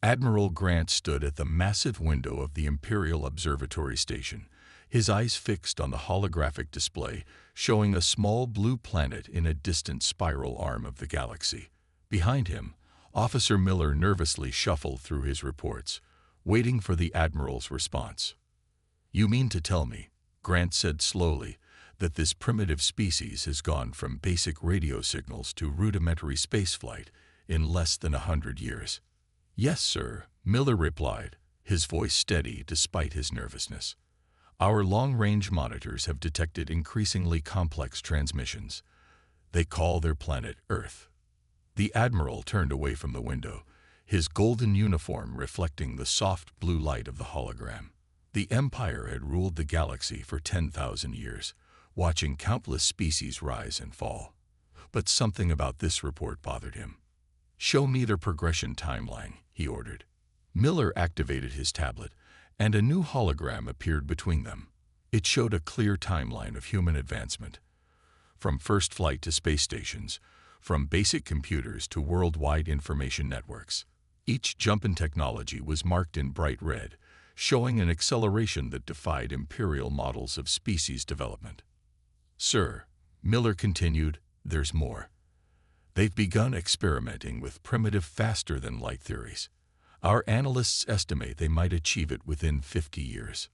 Admiral Grant stood at the massive window of the Imperial Observatory Station, his eyes fixed on the holographic display showing a small blue planet in a distant spiral arm of the galaxy. Behind him, Officer Miller nervously shuffled through his reports, waiting for the Admiral's response. "You mean to tell me," Grant said slowly, "that this primitive species has gone from basic radio signals to rudimentary spaceflight in less than 100 years?" "Yes, sir," Miller replied, his voice steady despite his nervousness. "Our long-range monitors have detected increasingly complex transmissions. They call their planet Earth." The Admiral turned away from the window, his golden uniform reflecting the soft blue light of the hologram. The Empire had ruled the galaxy for 10,000 years, watching countless species rise and fall. But something about this report bothered him. "Show me their progression timeline," he ordered. Miller activated his tablet, and a new hologram appeared between them. It showed a clear timeline of human advancement. From first flight to space stations, from basic computers to worldwide information networks. Each jump in technology was marked in bright red, showing an acceleration that defied imperial models of species development. "Sir," Miller continued, "there's more. They've begun experimenting with primitive faster-than-light theories. Our analysts estimate they might achieve it within 50 years.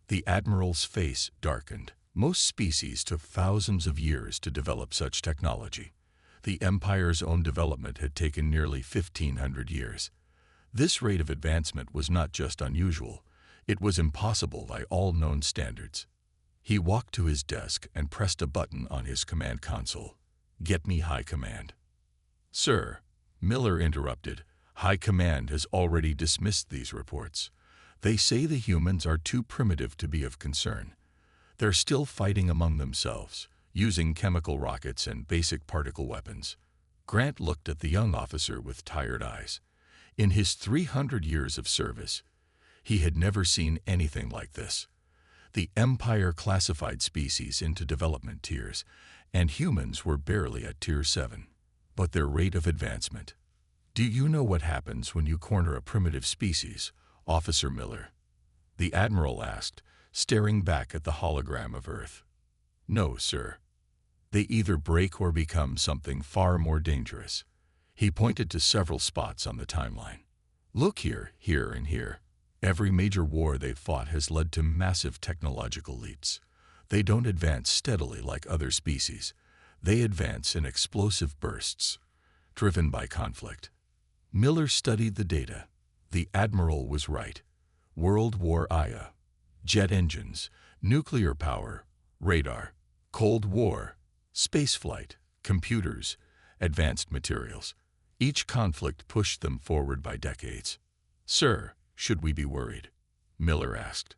The Admiral's face darkened. Most species took thousands of years to develop such technology. The Empire's own development had taken nearly 1,500 years. This rate of advancement was not just unusual, it was impossible by all known standards. He walked to his desk and pressed a button on his command console. "Get me High Command." "Sir," Miller interrupted, "High Command has already dismissed these reports. They say the humans are too primitive to be of concern. They're still fighting among themselves, using chemical rockets and basic particle weapons." Grant looked at the young officer with tired eyes. In his 300 years of service, he had never seen anything like this. The Empire classified species into development tiers, and humans were barely at Tier 7. But their rate of advancement. "Do you know what happens when you corner a primitive species, Officer Miller?" the Admiral asked, staring back at the hologram of Earth. "No, sir. They either break or become something far more dangerous." He pointed to several spots on the timeline. "Look here, here, and here. Every major war they've fought has led to massive technological leaps. They don't advance steadily like other species. They advance in explosive bursts, driven by conflict." Miller studied the data. The Admiral was right. World War IA, jet engines, nuclear power, radar, Cold War, spaceflight, computers, advanced materials. Each conflict pushed them forward by decades. "Sir, should we be worried?" Miller asked.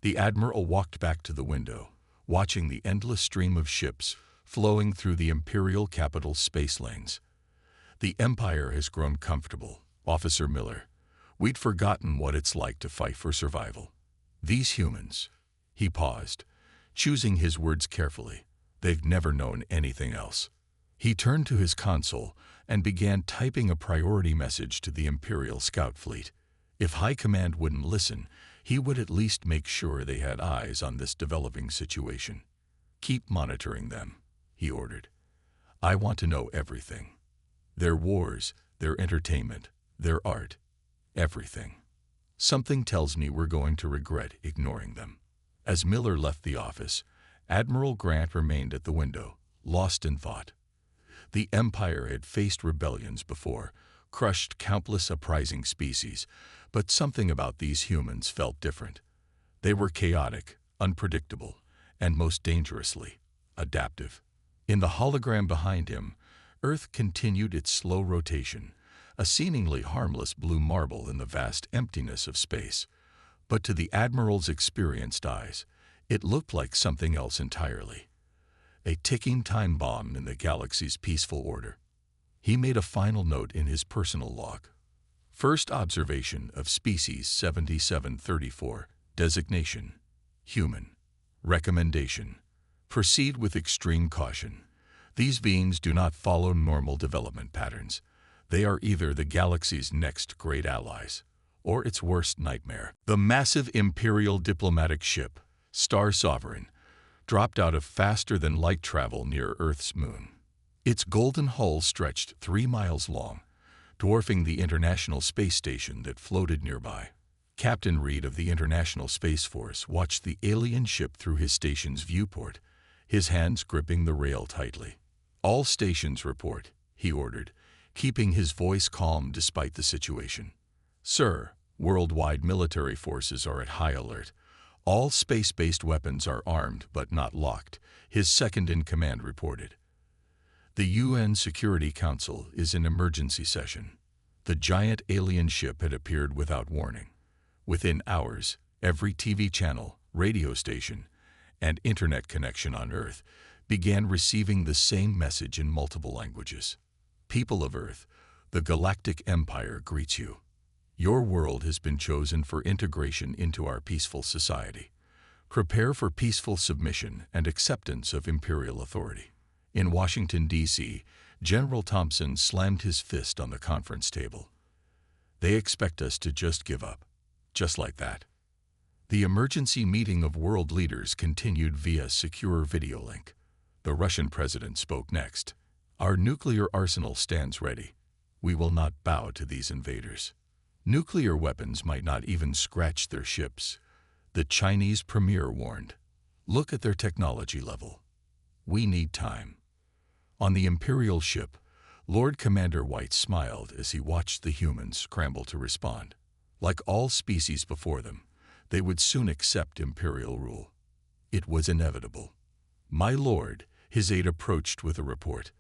The Admiral walked back to the window, watching the endless stream of ships flowing through the Imperial capital's space lanes. "The Empire has grown comfortable, Officer Miller. We'd forgotten what it's like to fight for survival. These humans," he paused, choosing his words carefully, "they've never known anything else." He turned to his console and began typing a priority message to the Imperial Scout Fleet. If High Command wouldn't listen, he would at least make sure they had eyes on this developing situation. "Keep monitoring them," he ordered. "I want to know everything. Their wars, their entertainment, their art, everything. Something tells me we're going to regret ignoring them." As Miller left the office, Admiral Grant remained at the window, lost in thought. The Empire had faced rebellions before, crushed countless uprising species, but something about these humans felt different. They were chaotic, unpredictable, and most dangerously, adaptive. In the hologram behind him, Earth continued its slow rotation, a seemingly harmless blue marble in the vast emptiness of space. But to the Admiral's experienced eyes, it looked like something else entirely. A ticking time bomb in the galaxy's peaceful order. He made a final note in his personal log. First observation of species 7734, designation, human. Recommendation: proceed with extreme caution. These beings do not follow normal development patterns. They are either the galaxy's next great allies, or its worst nightmare. The massive Imperial diplomatic ship, Star Sovereign, dropped out of faster-than-light travel near Earth's moon. Its golden hull stretched 3 miles long, dwarfing the International Space Station that floated nearby. Captain Reed of the International Space Force watched the alien ship through his station's viewport, his hands gripping the rail tightly. "All stations report," he ordered, keeping his voice calm despite the situation. "Sir, worldwide military forces are at high alert. All space-based weapons are armed but not locked," his second-in-command reported. "The UN Security Council is in emergency session." The giant alien ship had appeared without warning. Within hours, every TV channel, radio station, and internet connection on Earth began receiving the same message in multiple languages. "People of Earth, the Galactic Empire greets you. Your world has been chosen for integration into our peaceful society. Prepare for peaceful submission and acceptance of imperial authority." In Washington, D.C., General Thompson slammed his fist on the conference table. "They expect us to just give up. Just like that." The emergency meeting of world leaders continued via secure video link. The Russian president spoke next. "Our nuclear arsenal stands ready. We will not bow to these invaders. Nuclear weapons might not even scratch their ships," the Chinese premier warned. "Look at their technology level. We need time." On the Imperial ship, Lord Commander White smiled as he watched the humans scramble to respond. Like all species before them, they would soon accept Imperial rule. It was inevitable. "My lord," his aide approached with a report.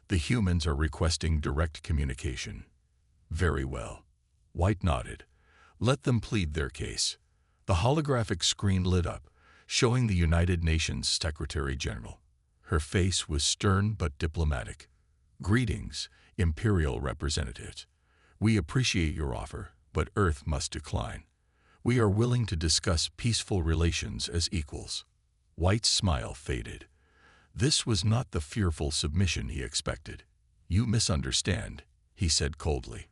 "The humans are requesting direct communication." "Very well." White nodded. "Let them plead their case." The holographic screen lit up, showing the United Nations Secretary General. Her face was stern but diplomatic. "Greetings, Imperial representatives. We appreciate your offer, but Earth must decline. We are willing to discuss peaceful relations as equals." White's smile faded. This was not the fearful submission he expected. "You misunderstand," he said coldly.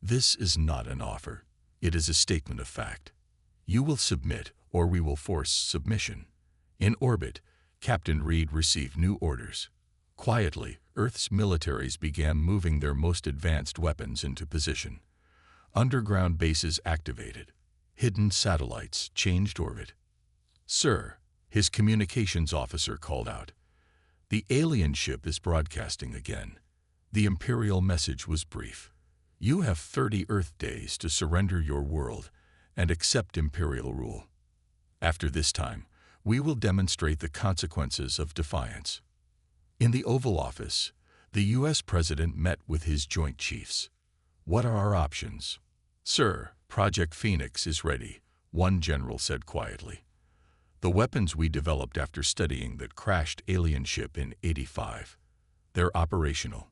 "This is not an offer. It is a statement of fact. You will submit, or we will force submission." In orbit, Captain Reed received new orders. Quietly, Earth's militaries began moving their most advanced weapons into position. Underground bases activated. Hidden satellites changed orbit. "Sir," his communications officer called out, "the alien ship is broadcasting again." The Imperial message was brief. "You have 30 Earth days to surrender your world and accept Imperial rule. After this time, we will demonstrate the consequences of defiance." In the Oval Office, the U.S. President met with his Joint Chiefs. "What are our options?" "Sir, Project Phoenix is ready," one general said quietly. "The weapons we developed after studying that crashed alien ship in '85. They're operational."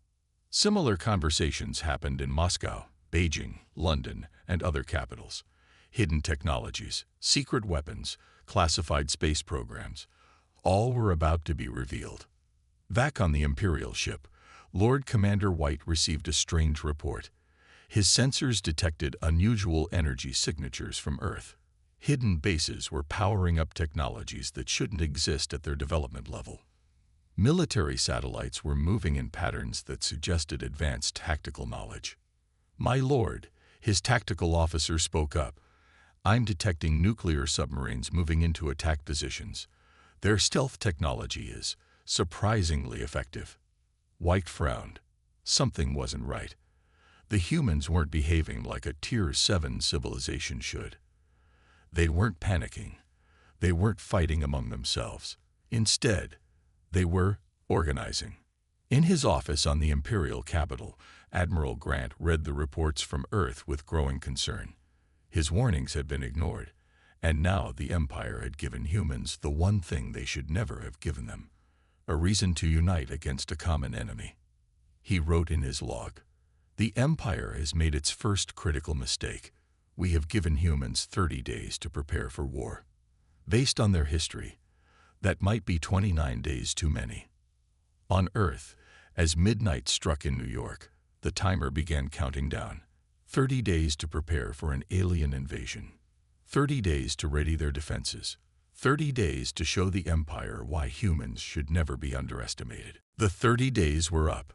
Similar conversations happened in Moscow, Beijing, London, and other capitals. Hidden technologies, secret weapons, classified space programs, all were about to be revealed. Back on the Imperial ship, Lord Commander White received a strange report. His sensors detected unusual energy signatures from Earth. Hidden bases were powering up technologies that shouldn't exist at their development level. Military satellites were moving in patterns that suggested advanced tactical knowledge. "My lord," his tactical officer spoke up, "I'm detecting nuclear submarines moving into attack positions. Their stealth technology is surprisingly effective." White frowned. Something wasn't right. The humans weren't behaving like a Tier 7 civilization should. They weren't panicking. They weren't fighting among themselves. Instead, they were organizing. In his office on the Imperial Capital, Admiral Grant read the reports from Earth with growing concern. His warnings had been ignored, and now the Empire had given humans the one thing they should never have given them: a reason to unite against a common enemy. He wrote in his log, "The Empire has made its first critical mistake. We have given humans 30 days to prepare for war. Based on their history, that might be 29 days too many." On Earth, as midnight struck in New York, The timer began counting down. 30 days to prepare for an alien invasion. 30 days to ready their defenses. 30 days to show the Empire why humans should never be underestimated. The 30 days were up.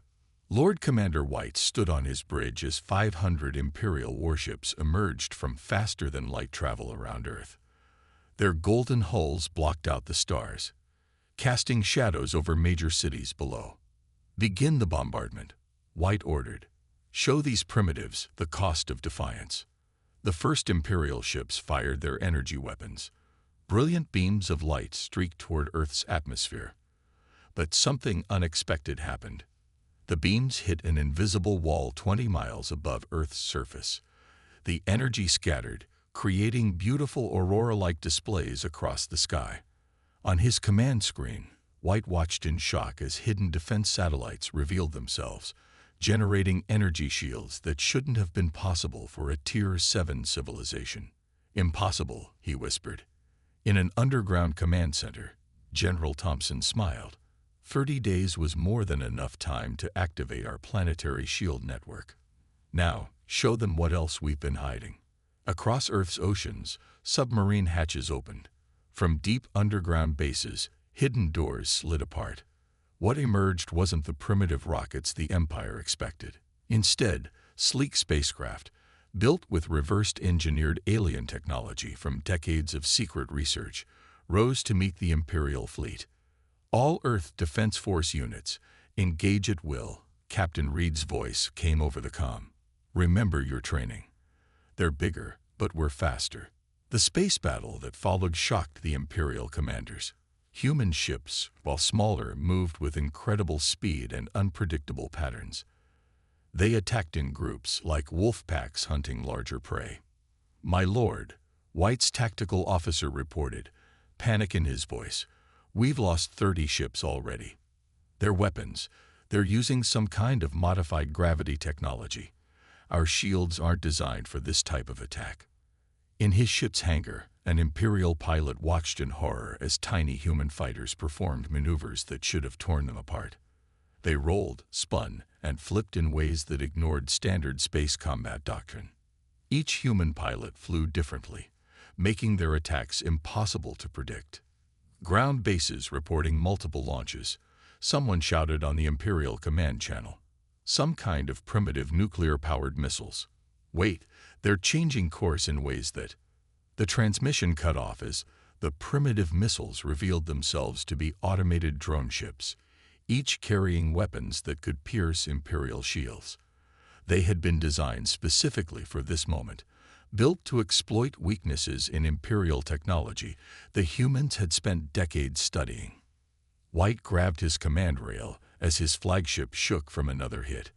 Lord Commander White stood on his bridge as 500 Imperial warships emerged from faster-than-light travel around Earth. Their golden hulls blocked out the stars, casting shadows over major cities below. "Begin the bombardment," White ordered. "Show these primitives the cost of defiance." The first Imperial ships fired their energy weapons. Brilliant beams of light streaked toward Earth's atmosphere. But something unexpected happened. The beams hit an invisible wall 20 miles above Earth's surface. The energy scattered, creating beautiful aurora-like displays across the sky. On his command screen, White watched in shock as hidden defense satellites revealed themselves, generating energy shields that shouldn't have been possible for a Tier 7 civilization. "Impossible," he whispered. In an underground command center, General Thompson smiled. 30 days was more than enough time to activate our planetary shield network. Now, show them what else we've been hiding. Across Earth's oceans, submarine hatches opened. From deep underground bases, hidden doors slid apart. What emerged wasn't the primitive rockets the Empire expected. Instead, sleek spacecraft, built with reversed-engineered alien technology from decades of secret research, rose to meet the Imperial fleet. "All Earth Defense Force units, engage at will," Captain Reed's voice came over the comm. "Remember your training." They're bigger, but we're faster. The space battle that followed shocked the Imperial commanders. Human ships, while smaller, moved with incredible speed and unpredictable patterns. They attacked in groups like wolf packs hunting larger prey. "My lord," White's tactical officer reported, panic in his voice. "We've lost 30 ships already. Their weapons, they're using some kind of modified gravity technology. Our shields aren't designed for this type of attack." In his ship's hangar, an Imperial pilot watched in horror as tiny human fighters performed maneuvers that should have torn them apart. They rolled, spun, and flipped in ways that ignored standard space combat doctrine. Each human pilot flew differently, making their attacks impossible to predict. Ground bases reporting multiple launches. Someone shouted on the Imperial command channel. "Some kind of primitive nuclear-powered missiles. Wait, they're changing course in ways that..." The transmission cut off as the primitive missiles revealed themselves to be automated drone ships, each carrying weapons that could pierce Imperial shields. They had been designed specifically for this moment, built to exploit weaknesses in Imperial technology the humans had spent decades studying. White grabbed his command rail as his flagship shook from another hit.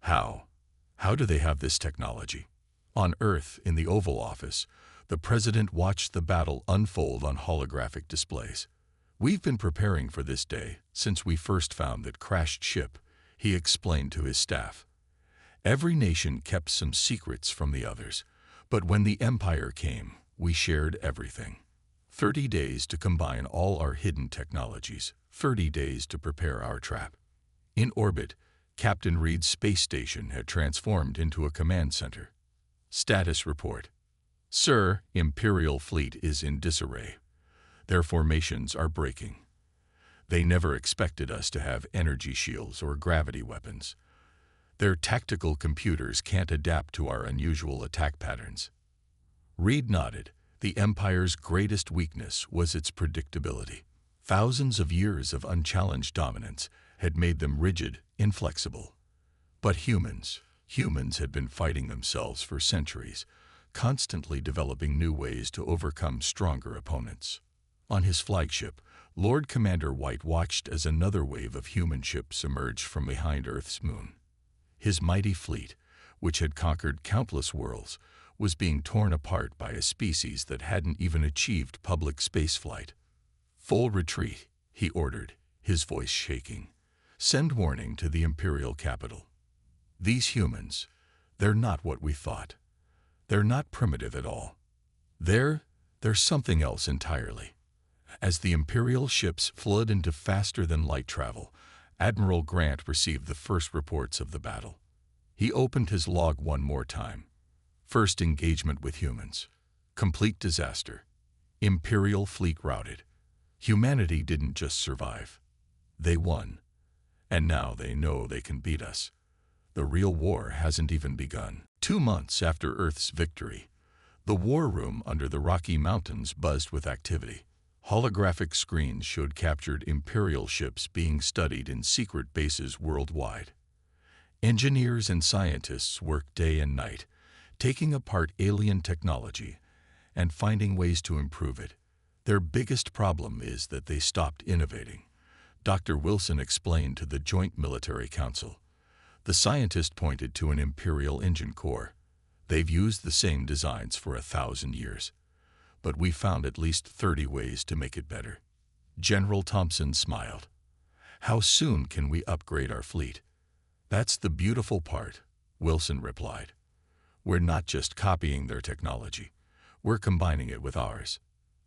How do they have this technology? On Earth, in the Oval Office, the president watched the battle unfold on holographic displays. "We've been preparing for this day since we first found that crashed ship," he explained to his staff. "Every nation kept some secrets from the others, but when the Empire came, we shared everything. 30 days to combine all our hidden technologies, 30 days to prepare our trap." In orbit, Captain Reed's space station had transformed into a command center. Status report. "Sir, Imperial fleet is in disarray. Their formations are breaking. They never expected us to have energy shields or gravity weapons. Their tactical computers can't adapt to our unusual attack patterns." Reed nodded. The Empire's greatest weakness was its predictability. Thousands of years of unchallenged dominance had made them rigid, inflexible. But humans had been fighting themselves for centuries, constantly developing new ways to overcome stronger opponents. On his flagship, Lord Commander White watched as another wave of human ships emerged from behind Earth's moon. His mighty fleet, which had conquered countless worlds, was being torn apart by a species that hadn't even achieved public spaceflight. "Full retreat," he ordered, his voice shaking. "Send warning to the Imperial capital. These humans, they're not what we thought. They're not primitive at all. They're something else entirely." As the Imperial ships flowed into faster-than-light travel, Admiral Grant received the first reports of the battle. He opened his log one more time. First engagement with humans. Complete disaster. Imperial fleet routed. Humanity didn't just survive. They won. And now they know they can beat us. The real war hasn't even begun. 2 months after Earth's victory, the war room under the Rocky Mountains buzzed with activity. Holographic screens showed captured Imperial ships being studied in secret bases worldwide. Engineers and scientists worked day and night, taking apart alien technology and finding ways to improve it. Their biggest problem is that they stopped innovating. Dr. Wilson explained to the Joint Military Council. The scientist pointed to an Imperial engine core. They've used the same designs for 1,000 years, but we found at least 30 ways to make it better. General Thompson smiled. How soon can we upgrade our fleet? That's the beautiful part, Wilson replied. We're not just copying their technology. We're combining it with ours.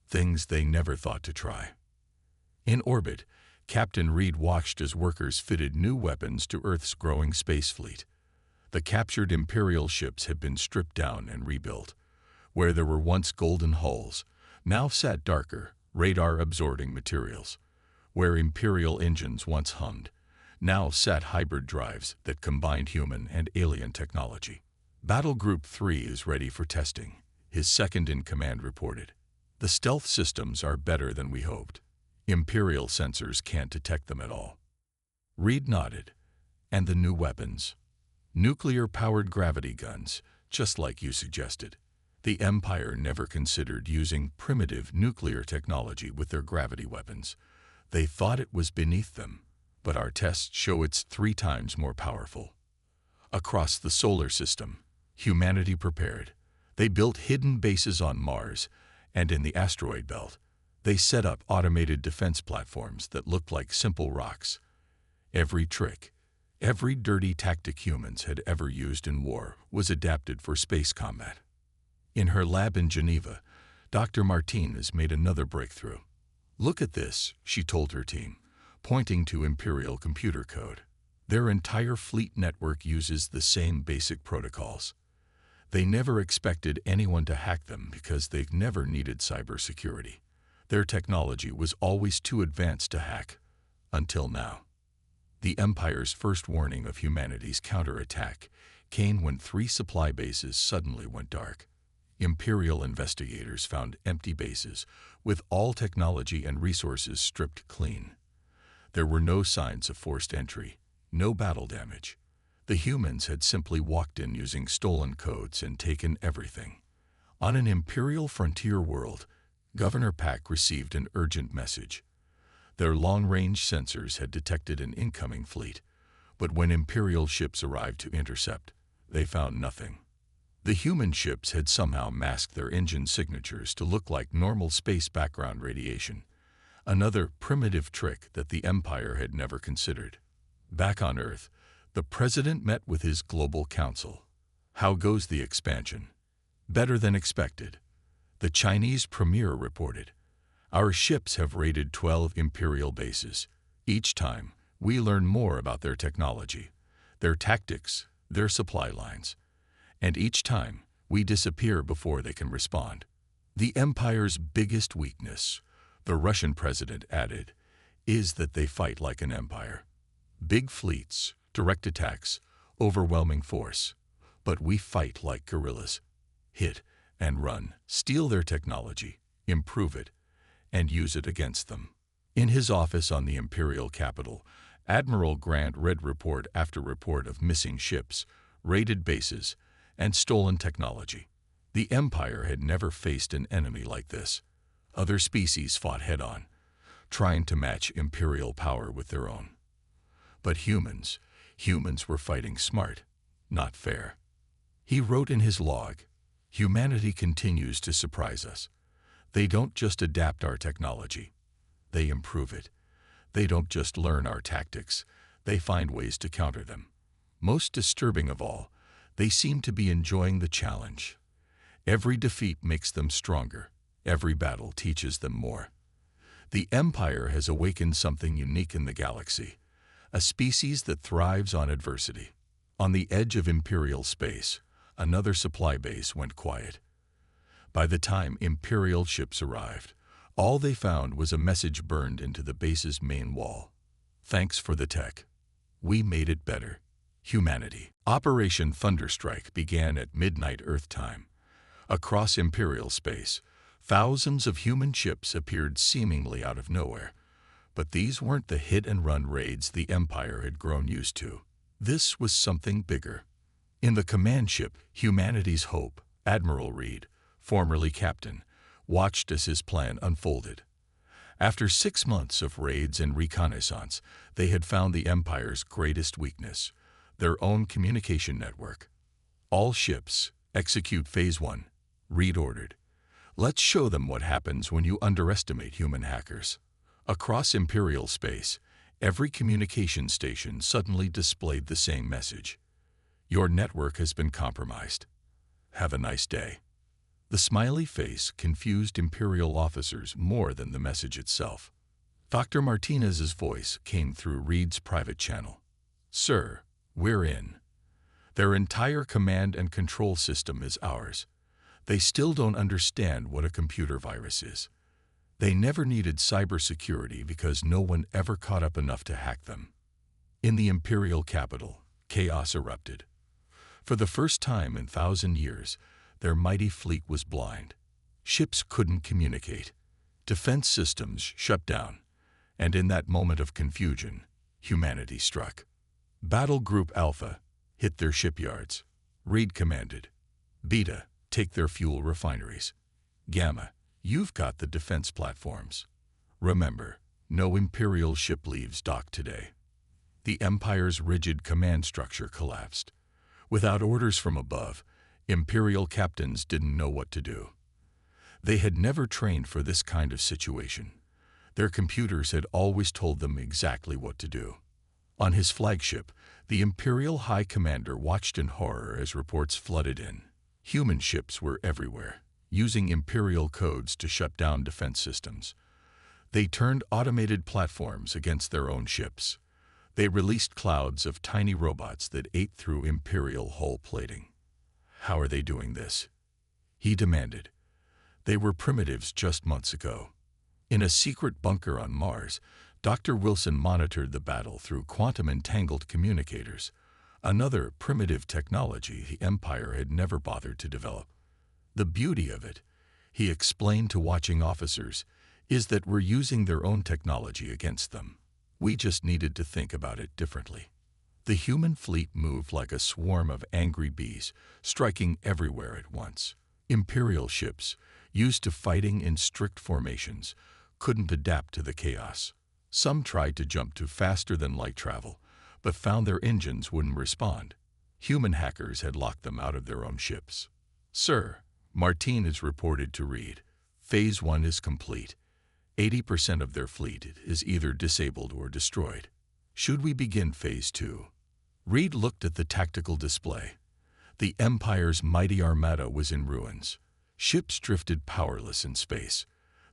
Things they never thought to try. In orbit, Captain Reed watched as workers fitted new weapons to Earth's growing space fleet. The captured Imperial ships had been stripped down and rebuilt. Where there were once golden hulls, now sat darker, radar-absorbing materials. Where Imperial engines once hummed, now sat hybrid drives that combined human and alien technology. Battle Group 3 is ready for testing, his second-in-command reported. The stealth systems are better than we hoped. Imperial sensors can't detect them at all. Reed nodded. And the new weapons? Nuclear-powered gravity guns, just like you suggested. The Empire never considered using primitive nuclear technology with their gravity weapons. They thought it was beneath them, but our tests show it's 3 times more powerful. Across the solar system, humanity prepared. They built hidden bases on Mars and in the asteroid belt. They set up automated defense platforms that looked like simple rocks. Every trick, every dirty tactic humans had ever used in war was adapted for space combat. In her lab in Geneva, Dr. Martinez made another breakthrough. Look at this, she told her team, pointing to Imperial computer code. Their entire fleet network uses the same basic protocols. They never expected anyone to hack them because they've never needed cybersecurity. Their technology was always too advanced to hack, until now. The Empire's first warning of humanity's counterattack came when 3 supply bases suddenly went dark. Imperial investigators found empty bases with all technology and resources stripped clean. There were no signs of forced entry, no battle damage. The humans had simply walked in using stolen codes and taken everything. On an Imperial frontier world, Governor Pack received an urgent message. Their long-range sensors had detected an incoming fleet, but when Imperial ships arrived to intercept, they found nothing. The human ships had somehow masked their engine signatures to look like normal space background radiation, another primitive trick that the Empire had never considered. Back on Earth, the President met with his global council. How goes the expansion? Better than expected. The Chinese premier reported. Our ships have raided 12 Imperial bases. Each time, we learn more about their technology, their tactics, their supply lines. And each time, we disappear before they can respond. The Empire's biggest weakness, the Russian president added, is that they fight like an empire. Big fleets, direct attacks, overwhelming force. But we fight like guerrillas. Hit and run, steal their technology, improve it, and use it against them. In his office on the Imperial capital, Admiral Grant read report after report of missing ships, raided bases, and stolen technology. The Empire had never faced an enemy like this. Other species fought head-on, trying to match Imperial power with their own. But humans were fighting smart, not fair. He wrote in his log, "Humanity continues to surprise us. They don't just adapt our technology, they improve it. They don't just learn our tactics, they find ways to counter them. Most disturbing of all, they seem to be enjoying the challenge. Every defeat makes them stronger. Every battle teaches them more. The Empire has awakened something unique in the galaxy, a species that thrives on adversity. On the edge of Imperial space, another supply base went quiet. By the time Imperial ships arrived, all they found was a message burned into the base's main wall. Thanks for the tech. We made it better. Humanity. Operation Thunderstrike began at midnight Earth time. Across Imperial space, thousands of human ships appeared seemingly out of nowhere. But these weren't the hit-and-run raids the Empire had grown used to. This was something bigger. In the command ship, Humanity's Hope, Admiral Reed, formerly captain, watched as his plan unfolded. After 6 months of raids and reconnaissance, they had found the Empire's greatest weakness, their own communication network. All ships, execute Phase 1, Reed ordered. Let's show them what happens when you underestimate human hackers. Across Imperial space, every communication station suddenly displayed the same message. Your network has been compromised. Have a nice day. The smiley face confused Imperial officers more than the message itself. Dr. Martinez's voice came through Reed's private channel. Sir, we're in. Their entire command and control system is ours. They still don't understand what a computer virus is. They never needed cybersecurity because no one ever caught up enough to hack them. In the Imperial capital, chaos erupted. For the first time in 1,000 years, their mighty fleet was blind. Ships couldn't communicate. Defense systems shut down. And in that moment of confusion, humanity struck. Battle Group Alpha hit their shipyards. Reed commanded. Beta, take their fuel refineries. Gamma, you've got the defense platforms. Remember, no Imperial ship leaves dock today. The Empire's rigid command structure collapsed. Without orders from above, Imperial captains didn't know what to do. They had never trained for this kind of situation. Their computers had always told them exactly what to do. On his flagship, the Imperial High Commander watched in horror as reports flooded in. Human ships were everywhere, using Imperial codes to shut down defense systems. They turned automated platforms against their own ships. They released clouds of tiny robots that ate through Imperial hull plating. How are they doing this? He demanded. They were primitives just months ago. In a secret bunker on Mars, Dr. Wilson monitored the battle through quantum-entangled communicators, another primitive technology the Empire had never bothered to develop. The beauty of it, he explained to watching officers, is that we're using their own technology against them. We just needed to think about it differently. The human fleet moved like a swarm of angry bees, striking everywhere at once. Imperial ships, used to fighting in strict formations, couldn't adapt to the chaos. Some tried to jump to faster-than-light travel, but found their engines wouldn't respond. Human hackers had locked them out of their own ships. Sir, Martinez reported to Reed, Phase 1 is complete. 80% of their fleet is either disabled or destroyed. Should we begin Phase 2? Reed looked at the tactical display. The Empire's mighty armada was in ruins. Ships drifted powerless in space.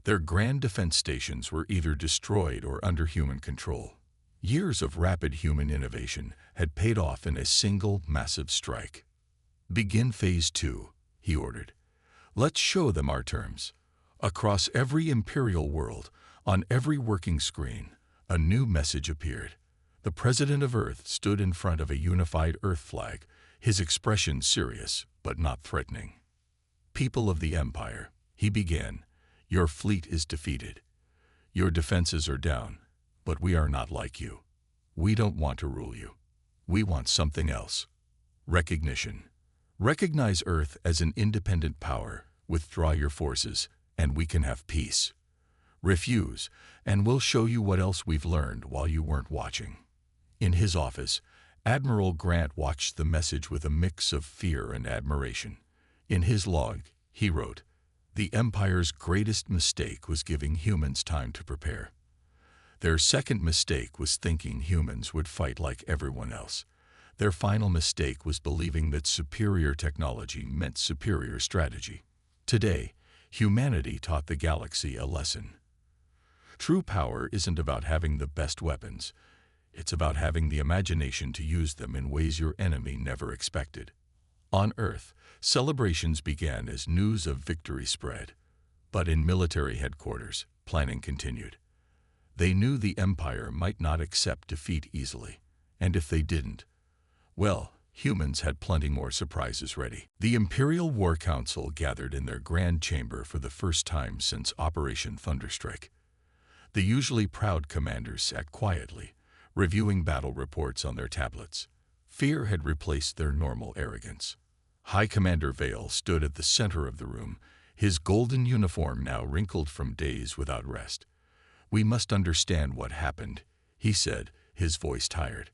Their grand defense stations were either destroyed or under human control. Years of rapid human innovation had paid off in a single massive strike. Begin Phase 2, he ordered. Let's show them our terms. Across every Imperial world, on every working screen, a new message appeared. The President of Earth stood in front of a unified Earth flag, his expression serious but not threatening. People of the Empire, he began, your fleet is defeated. Your defenses are down, but we are not like you. We don't want to rule you. We want something else. Recognition. Recognize Earth as an independent power, withdraw your forces, and we can have peace. Refuse, and we'll show you what else we've learned while you weren't watching. In his office, Admiral Grant watched the message with a mix of fear and admiration. In his log, he wrote, the Empire's greatest mistake was giving humans time to prepare. Their second mistake was thinking humans would fight like everyone else. Their final mistake was believing that superior technology meant superior strategy. Today, humanity taught the galaxy a lesson. True power isn't about having the best weapons. It's about having the imagination to use them in ways your enemy never expected. On Earth, celebrations began as news of victory spread. But in military headquarters, planning continued. They knew the Empire might not accept defeat easily, and if they didn't, well, humans had plenty more surprises ready. The Imperial War Council gathered in their grand chamber for the first time since Operation Thunderstrike. The usually proud commanders sat quietly, reviewing battle reports on their tablets. Fear had replaced their normal arrogance. High Commander Vale stood at the center of the room, his golden uniform now wrinkled from days without rest. "We must understand what happened," he said, his voice tired.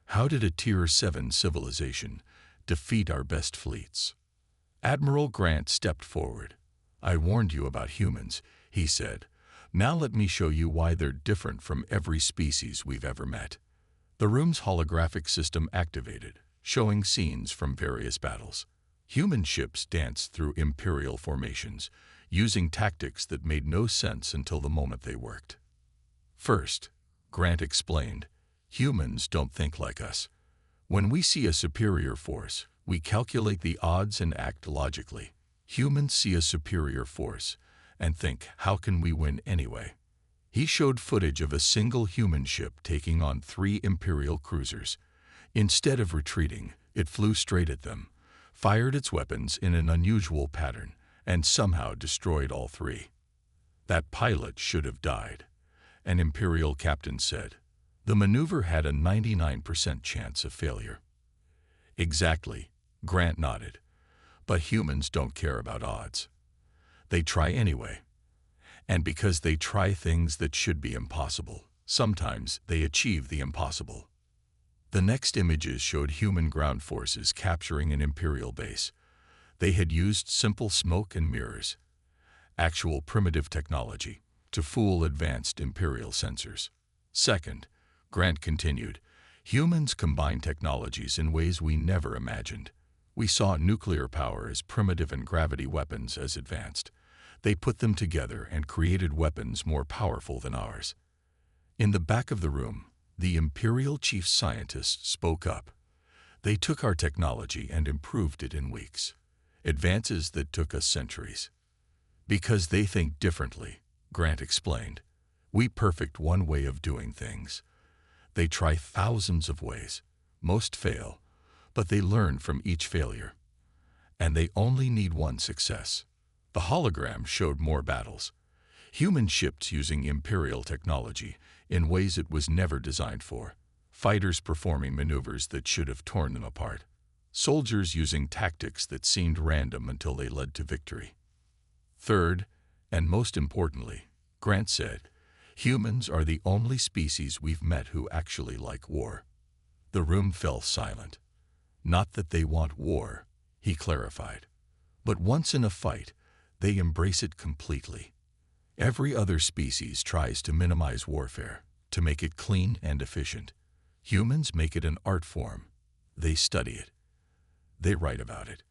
"How did a Tier 7 civilization defeat our best fleets?" Admiral Grant stepped forward. "I warned you about humans," he said. "Now let me show you why they're different from every species we've ever met." The room's holographic system activated, showing scenes from various battles. Human ships danced through Imperial formations, using tactics that made no sense until the moment they worked. First, Grant explained, humans don't think like us. When we see a superior force, we calculate the odds and act logically. Humans see a superior force and think, how can we win anyway? He showed footage of a single human ship taking on 3 Imperial cruisers. Instead of retreating, it flew straight at them, fired its weapons in an unusual pattern, and somehow destroyed all 3. "That pilot should have died," an Imperial captain said. "The maneuver had a 99% chance of failure." "Exactly," Grant nodded. "But humans don't care about odds. They try anyway. And because they try things that should be impossible, sometimes they achieve the impossible." The next images showed human ground forces capturing an Imperial base. They had used simple smoke and mirrors, actual primitive technology, to fool advanced Imperial sensors. Second, Grant continued, humans combine technologies in ways we never imagined. We saw nuclear power as primitive and gravity weapons as advanced. They put them together and created weapons more powerful than ours. In the back of the room, the Imperial chief scientist spoke up. "They took our technology and improved it in weeks. Advances that took us centuries." "Because they think differently," Grant explained. "We perfect one way of doing things. They try thousands of ways. Most fail, but they learn from each failure. And they only need one success." The hologram showed more battles. Human ships using Imperial technology in ways it was never designed for. Fighters performing maneuvers that should have torn them apart. Soldiers using tactics that seemed random until they led to victory. Third, and most importantly, Grant said, humans are the only species we've met who actually like war. The room fell silent. "Not that they want war," he clarified. "But once in a fight, they embrace it completely. Every other species tries to minimize warfare, to make it clean and efficient. Humans make it an art form. They study it. They write about it.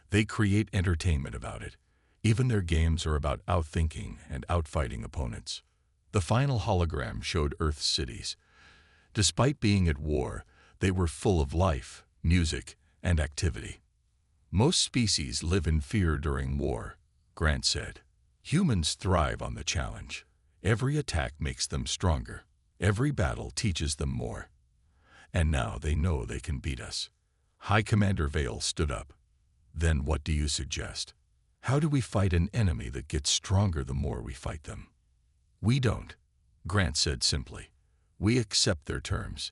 They create entertainment about it. Even their games are about outthinking and outfighting opponents." The final hologram showed Earth's cities. Despite being at war, they were full of life, music, and activity. "Most species live in fear during war," Grant said. "Humans thrive on the challenge. Every attack makes them stronger. Every battle teaches them more. And now they know they can beat us." High Commander Vale stood up. "Then what do you suggest? How do we fight an enemy that gets stronger the more we fight them?" "We don't," Grant said simply. "We accept their terms.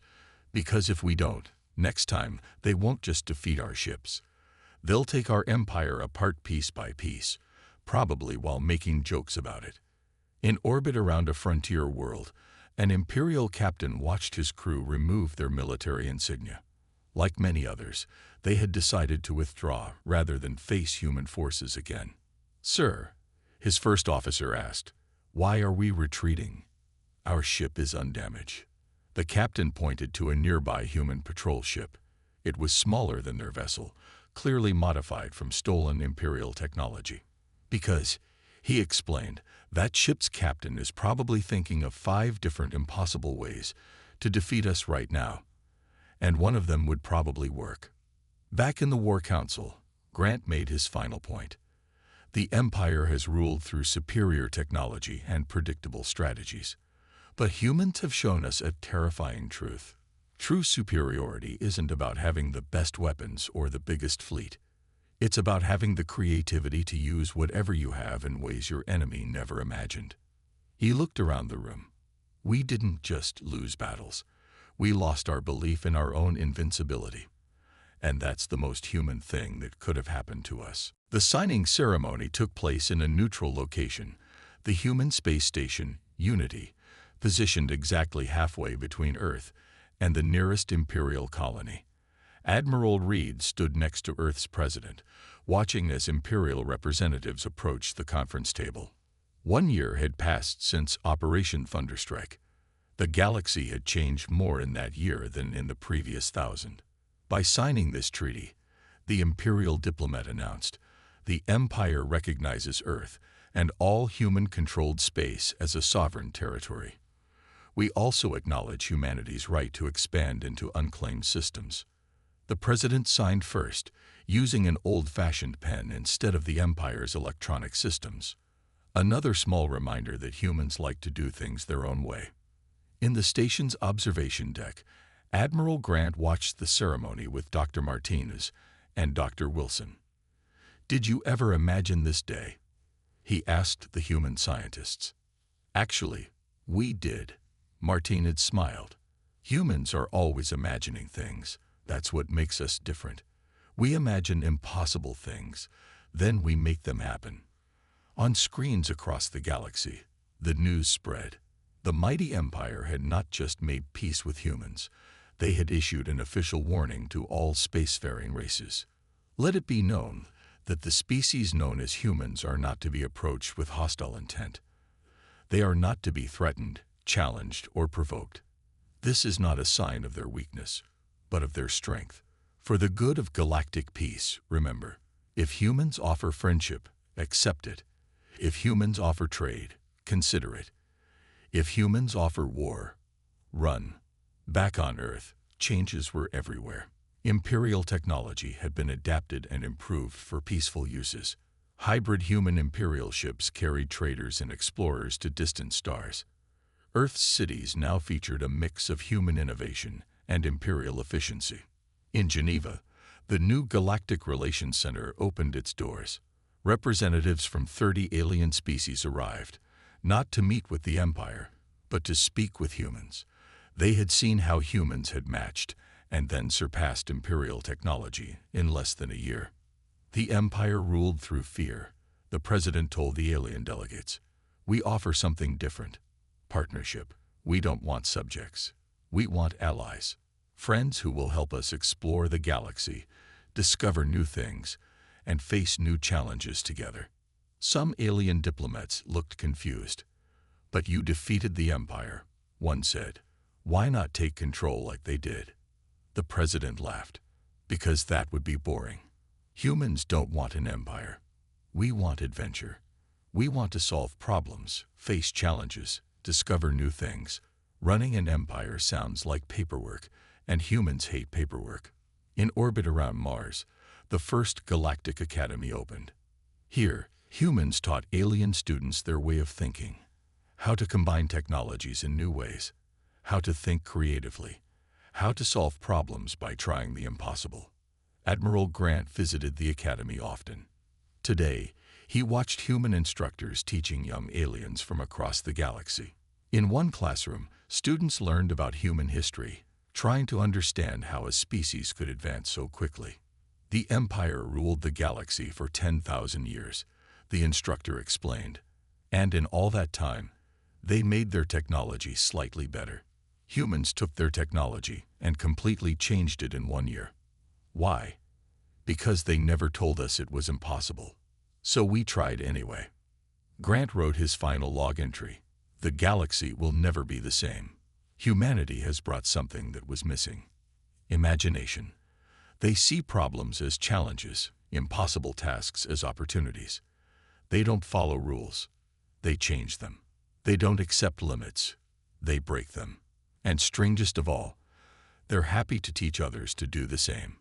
Because if we don't, next time they won't just defeat our ships. They'll take our empire apart piece by piece, probably while making jokes about it." In orbit around a frontier world, an Imperial captain watched his crew remove their military insignia. Like many others, they had decided to withdraw rather than face human forces again. "Sir," his first officer asked, "why are we retreating? Our ship is undamaged." The captain pointed to a nearby human patrol ship. It was smaller than their vessel, clearly modified from stolen Imperial technology. "Because," he explained, "that ship's captain is probably thinking of 5 different impossible ways to defeat us right now. And one of them would probably work. Back in the War Council, Grant made his final point. The Empire has ruled through superior technology and predictable strategies. But humans have shown us a terrifying truth. True superiority isn't about having the best weapons or the biggest fleet. It's about having the creativity to use whatever you have in ways your enemy never imagined. He looked around the room. We didn't just lose battles. We lost our belief in our own invincibility. And that's the most human thing that could have happened to us. The signing ceremony took place in a neutral location, the human space station, Unity, positioned exactly halfway between Earth and the nearest Imperial colony. Admiral Reed stood next to Earth's president, watching as Imperial representatives approached the conference table. 1 year had passed since Operation Thunderstrike. The galaxy had changed more in that year than in the previous 1,000. By signing this treaty, the Imperial diplomat announced, the Empire recognizes Earth and all human-controlled space as a sovereign territory. We also acknowledge humanity's right to expand into unclaimed systems. The president signed first, using an old-fashioned pen instead of the Empire's electronic systems. Another small reminder that humans like to do things their own way. In the station's observation deck, Admiral Grant watched the ceremony with Dr. Martinez and Dr. Wilson. "Did you ever imagine this day?" he asked the human scientists. "Actually, we did." Martinez smiled. "Humans are always imagining things. That's what makes us different. We imagine impossible things, then we make them happen." On screens across the galaxy, the news spread. The mighty Empire had not just made peace with humans, they had issued an official warning to all spacefaring races. Let it be known that the species known as humans are not to be approached with hostile intent. They are not to be threatened, challenged, or provoked. This is not a sign of their weakness, but of their strength. For the good of galactic peace, remember, if humans offer friendship, accept it. If humans offer trade, consider it. If humans offer war, run. Back on Earth, changes were everywhere. Imperial technology had been adapted and improved for peaceful uses. Hybrid human Imperial ships carried traders and explorers to distant stars. Earth's cities now featured a mix of human innovation and Imperial efficiency. In Geneva, the new Galactic Relations Center opened its doors. Representatives from 30 alien species arrived, not to meet with the Empire, but to speak with humans. They had seen how humans had matched and then surpassed Imperial technology in less than a year. The Empire ruled through fear. The president told the alien delegates, "We offer something different. Partnership. We don't want subjects. We want allies. Friends who will help us explore the galaxy, discover new things, and face new challenges together." Some alien diplomats looked confused. "But you defeated the Empire," one said. "Why not take control like they did?" The president laughed. "Because that would be boring. Humans don't want an empire. We want adventure. We want to solve problems, face challenges, discover new things. Running an empire sounds like paperwork, and humans hate paperwork." In orbit around Mars, the first Galactic Academy opened. Here, humans taught alien students their way of thinking, how to combine technologies in new ways, how to think creatively, how to solve problems by trying the impossible. Admiral Grant visited the academy often. Today, he watched human instructors teaching young aliens from across the galaxy. In one classroom, students learned about human history, trying to understand how a species could advance so quickly. "The Empire ruled the galaxy for 10,000 years, the instructor explained. And in all that time, they made their technology slightly better. Humans took their technology and completely changed it in 1 year. Why? Because they never told us it was impossible. So we tried anyway." Grant wrote his final log entry. "The galaxy will never be the same. Humanity has brought something that was missing. Imagination. They see problems as challenges, impossible tasks as opportunities. They don't follow rules. They change them. They don't accept limits. They break them. And strangest of all, they're happy to teach others to do the same.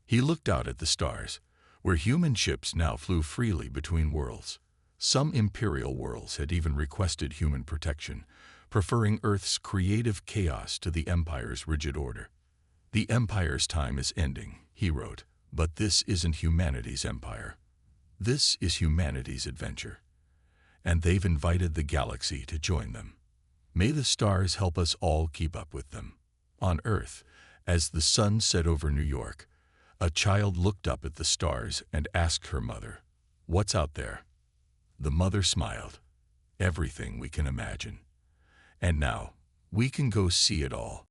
He looked out at the stars, where human ships now flew freely between worlds. Some imperial worlds had even requested human protection, preferring Earth's creative chaos to the Empire's rigid order. "The Empire's time is ending," he wrote, "but this isn't humanity's empire. This is humanity's adventure. And they've invited the galaxy to join them. May the stars help us all keep up with them." On Earth, as the sun set over New York, a child looked up at the stars and asked her mother, "What's out there?" The mother smiled. "Everything we can imagine. And now, we can go see it all."